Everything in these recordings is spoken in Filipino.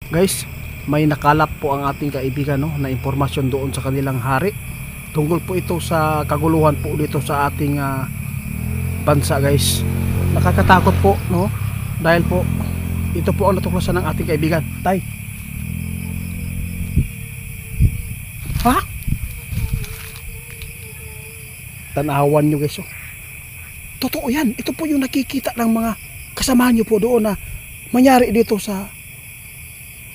Guys, may nakalap po ang ating kaibigan na impormasyon doon sa kanilang hari. Tungkol po ito sa kaguluhan po dito sa ating bansa, guys. Nakakatakot po, no? Dahil po ito po ang natuklasan ng ating kaibigan. Tay. Ha? Tanawan nyo, guys. Totoo yan. Ito po yung nakikita ng mga kasama nyo po doon na mangyari dito sa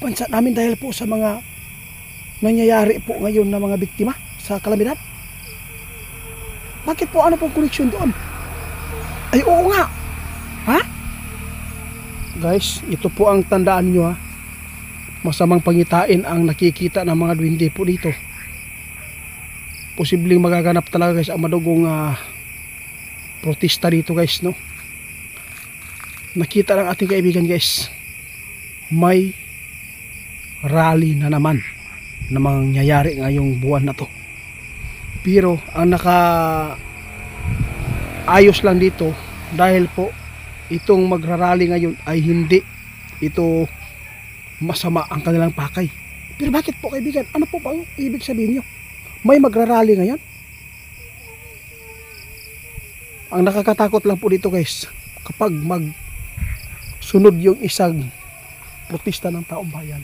bansa namin dahil po sa mga nangyayari po ngayon na mga biktima sa kalamidad. Bakit po? Ano pong koneksyon doon? Ay, oo nga. Ha? Guys, ito po ang tandaan nyo, ha. Masamang pangitain ang nakikita ng mga duwende po dito. Posibleng magaganap talaga, guys, ang madugong protesta dito, guys, no? Nakita ng ating kaibigan, guys, may rally na naman na mangyayari ngayong buwan na to. Pero ang ayos lang dito dahil po itong magrarally ngayon ay hindi ito masama ang kanilang pakay. Pero bakit po, kaibigan? Ano po bang ibig sabihin nyo? May magrarally ngayon? Ang nakakatakot lang po dito, guys, kapag sunod yung isang protesta ng taong bayan,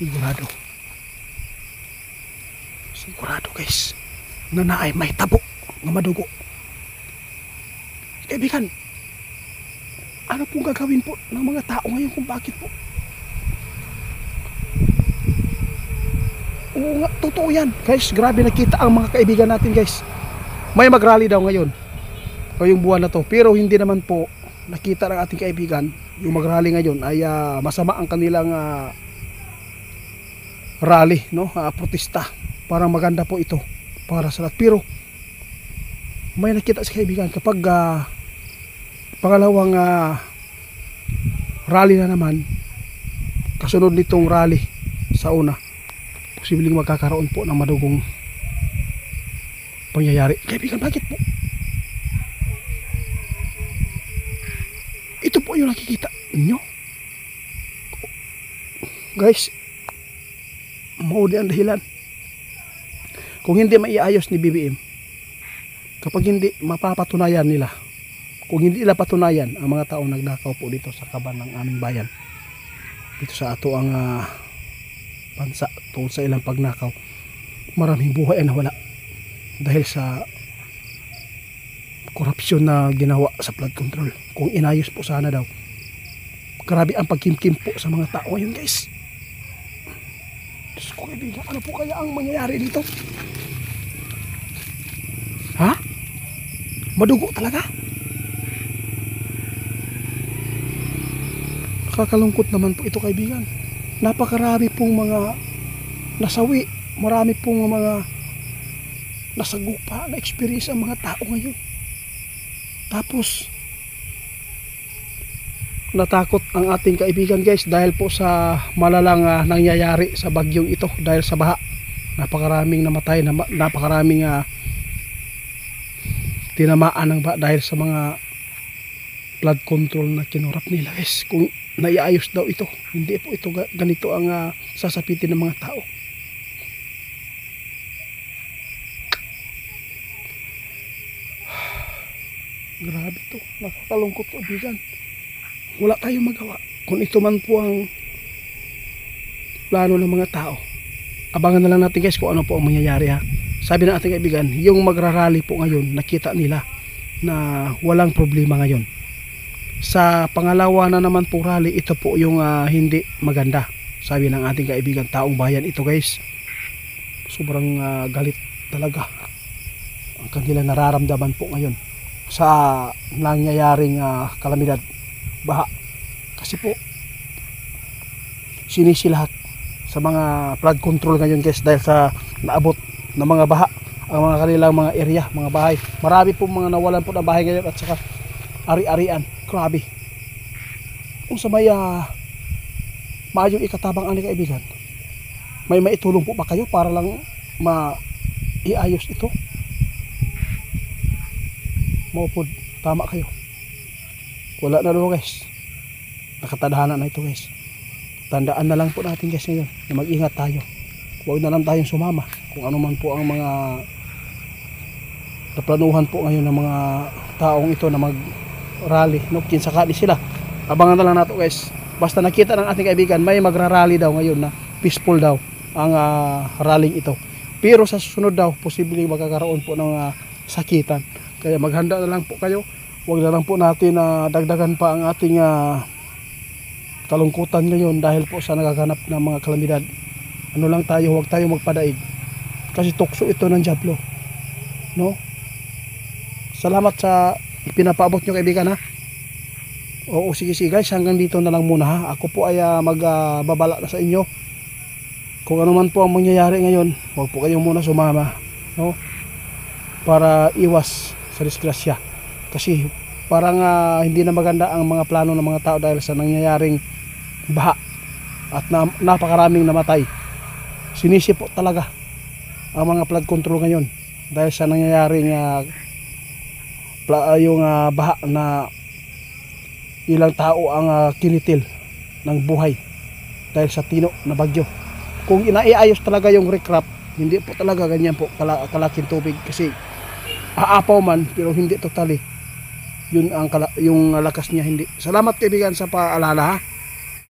sigurado guys na naay may tabo nga madugo. Kaibigan, ano pong gagawin po ng mga tao ngayon kung bakit po? Oo nga, totoo yan, guys. Grabe, nakita ang mga kaibigan natin, guys. May mag-rally daw ngayon ngayong buwan na to, pero hindi naman po nakita ng ating kaibigan yung mag-rally ngayon ay masama ang kanilang rally, no? Protesta. Parang maganda po ito para sa lahat. Pero may nakita sa kaibigan kapag pangalawang rally na naman kasunod nitong rally sa una, posibleng magkakaroon po ng madugong pangyayari. Kaibigan, bakit po? Ito po yung nakikita ninyo, guys. Maudi ang dahilan kung hindi maiayos ni BBM, kapag hindi mapapatunayan nila, kung hindi nila patunayan ang mga taong nagnakaw po dito sa kaban ng aming bayan, dito sa ato ang bansa, tungkol sa ilang pagnakaw, maraming buhay ay nawala dahil sa korupsyon na ginawa sa flood control. Kung inayos po sana daw, grabe ang pagkimkim po sa mga tao ngayon, guys. Diyos ko, kaibigan, ano po kaya ang mangyayari dito? Ha? Madugo talaga? Nakakalungkot naman po ito, kaibigan. Napakarami pong mga nasawi, marami pong mga nasagupa na experience ang mga tao ngayon. Tapos natakot ang ating kaibigan, guys, dahil po sa malalang nangyayari sa bagyong ito dahil sa baha. Napakaraming namatay, napakaraming tinamaan ng baha dahil sa mga flood control na kinurap nila, guys. Kung naiayos daw ito, hindi po ito ganito ang sasapitin ng mga tao. Grabe to, nakakalungkot, kaibigan. Wala tayong magawa. Kung ito man po ang plano ng mga tao, abangan na lang natin, guys, kung ano po ang mangyayari, ha. Sabi ng ating kaibigan, yung magrarally po ngayon, nakita nila na walang problema ngayon. Sa pangalawa na naman po rally, ito po yung hindi maganda. Sabi ng ating kaibigan, taong bayan ito, guys. Sobrang galit talaga ang kanilang nararamdaman po ngayon sa nangyayaring kalamidad, baha. Kasi po sinisi lahat sa mga flood control ngayon, guys, dahil sa naabot ng mga baha ang mga kanilang mga area, mga bahay. Marami po mga nawalan po ng bahay ngayon at saka ari-arian. Grabe. Kung sa may maayong ikatabang ani kaibigan, may maitulong po ba kayo para lang maiayos ito? Maupod, tama kayo. Wala na daw, guys. nakatadhana na ito guys. Tandaan na lang po natin guys ngayon na mag-ingat tayo. Huwag na lang tayong sumama kung ano man po ang mga naplanuhan po ngayon ng mga taong ito na mag-rally, no? Kinsakali sila. Abangan na lang nato guys. Basta nakita ng ating kaibigan may magra-rally daw ngayon na peaceful daw ang rallying ito. Pero sa susunod daw posibleng magkakaroon po ng sakitan. Kaya maghanda na lang po kayo. Huwag na lang po natin dagdagan pa ang ating kalungkutan ngayon dahil po sa nagaganap ng mga kalamidad. Ano lang tayo, huwag tayo magpadaig. Kasi tukso ito ng Diablo. No? Salamat sa pinapaabot nyo kaibigan ha. Oo, sige guys, hanggang dito na lang muna ha. Ako po ay magbabala na sa inyo. Kung ano man po ang mangyayari ngayon, huwag po kayong muna sumama, no? Para iwas sa disgrasya. Kasi parang hindi na maganda ang mga plano ng mga tao dahil sa nangyayaring baha at napakaraming namatay. Sinisi po talaga ang mga flood control ngayon dahil sa nangyayaring yung baha na ilang tao ang kinitil ng buhay dahil sa tino na bagyo. Kung inaiayos talaga yung recrap, hindi po talaga ganyan po kalaking tubig kasi aapaw man pero hindi totally yun ang yung lakas niya hindi. Salamat kaibigan sa paalala ha.